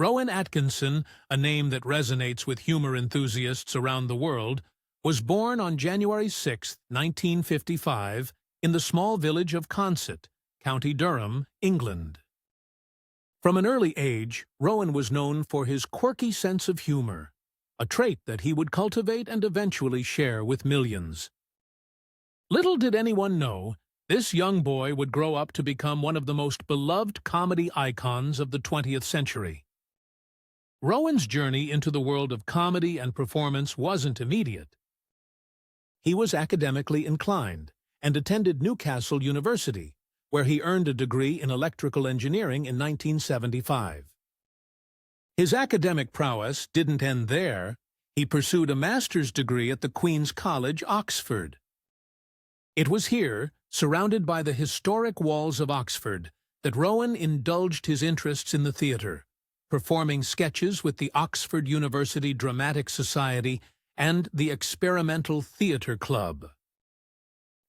Rowan Atkinson, a name that resonates with humor enthusiasts around the world, was born on January 6, 1955, in the small village of Consett, County Durham, England. From an early age, Rowan was known for his quirky sense of humor, a trait that he would cultivate and eventually share with millions. Little did anyone know, this young boy would grow up to become one of the most beloved comedy icons of the 20th century. Rowan's journey into the world of comedy and performance wasn't immediate. He was academically inclined and attended Newcastle University, where he earned a degree in electrical engineering in 1975. His academic prowess didn't end there. He pursued a master's degree at the Queen's College, Oxford. It was here, surrounded by the historic walls of Oxford, that Rowan indulged his interests in the theatre, performing sketches with the Oxford University Dramatic Society and the Experimental Theatre Club.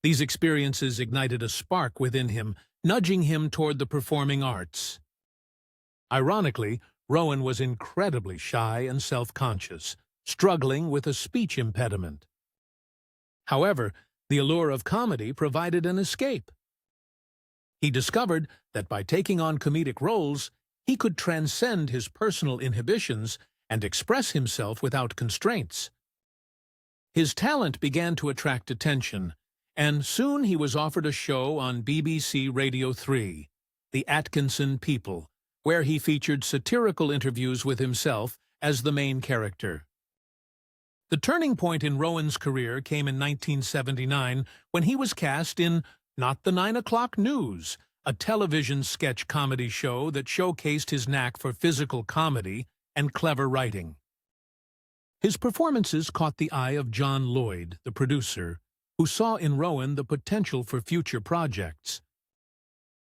These experiences ignited a spark within him, nudging him toward the performing arts. Ironically, Rowan was incredibly shy and self-conscious, struggling with a speech impediment. However, the allure of comedy provided an escape. He discovered that by taking on comedic roles, he could transcend his personal inhibitions and express himself without constraints. His talent began to attract attention, and soon he was offered a show on BBC Radio 3, The Atkinson People, where he featured satirical interviews with himself as the main character. The turning point in Rowan's career came in 1979 when he was cast in Not the 9 O'Clock News, a television sketch comedy show that showcased his knack for physical comedy and clever writing. His performances caught the eye of John Lloyd, the producer, who saw in Rowan the potential for future projects.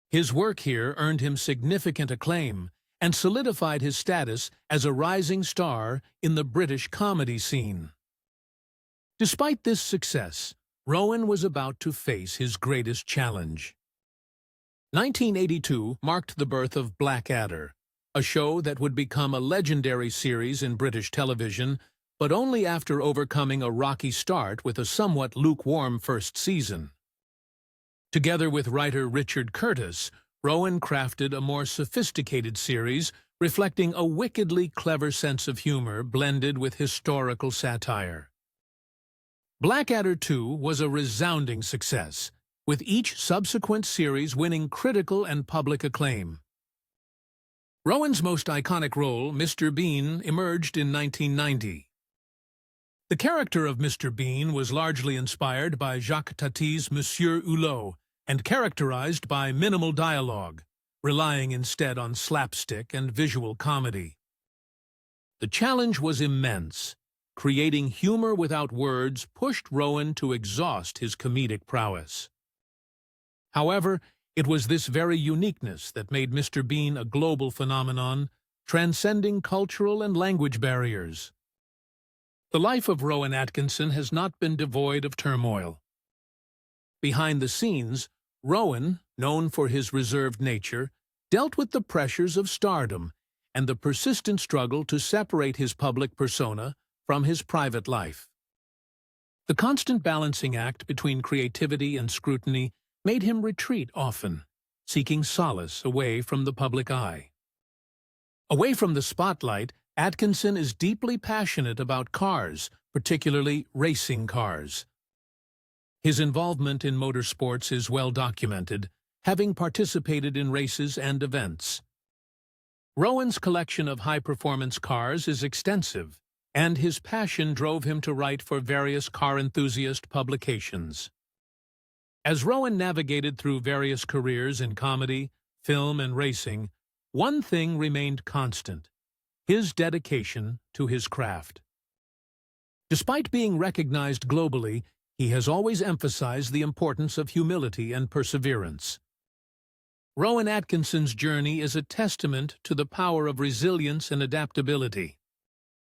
His work here earned him significant acclaim and solidified his status as a rising star in the British comedy scene. Despite this success, Rowan was about to face his greatest challenge. 1982 marked the birth of Blackadder, a show that would become a legendary series in British television, but only after overcoming a rocky start with a somewhat lukewarm first season. Together with writer Richard Curtis, Rowan crafted a more sophisticated series reflecting a wickedly clever sense of humor blended with historical satire. Blackadder 2 was a resounding success, with each subsequent series winning critical and public acclaim. Rowan's most iconic role, Mr. Bean, emerged in 1990. The character of Mr. Bean was largely inspired by Jacques Tati's Monsieur Hulot and characterized by minimal dialogue, relying instead on slapstick and visual comedy. The challenge was immense. Creating humor without words pushed Rowan to exhaust his comedic prowess. However, it was this very uniqueness that made Mr. Bean a global phenomenon, transcending cultural and language barriers. The life of Rowan Atkinson has not been devoid of turmoil. Behind the scenes, Rowan, known for his reserved nature, dealt with the pressures of stardom and the persistent struggle to separate his public persona from his private life. The constant balancing act between creativity and scrutiny made him retreat often, seeking solace away from the public eye. Away from the spotlight, Atkinson is deeply passionate about cars, particularly racing cars. His involvement in motorsports is well documented, having participated in races and events. Rowan's collection of high-performance cars is extensive, and his passion drove him to write for various car enthusiast publications. As Rowan navigated through various careers in comedy, film, and racing, one thing remained constant: his dedication to his craft. Despite being recognized globally, he has always emphasized the importance of humility and perseverance. Rowan Atkinson's journey is a testament to the power of resilience and adaptability.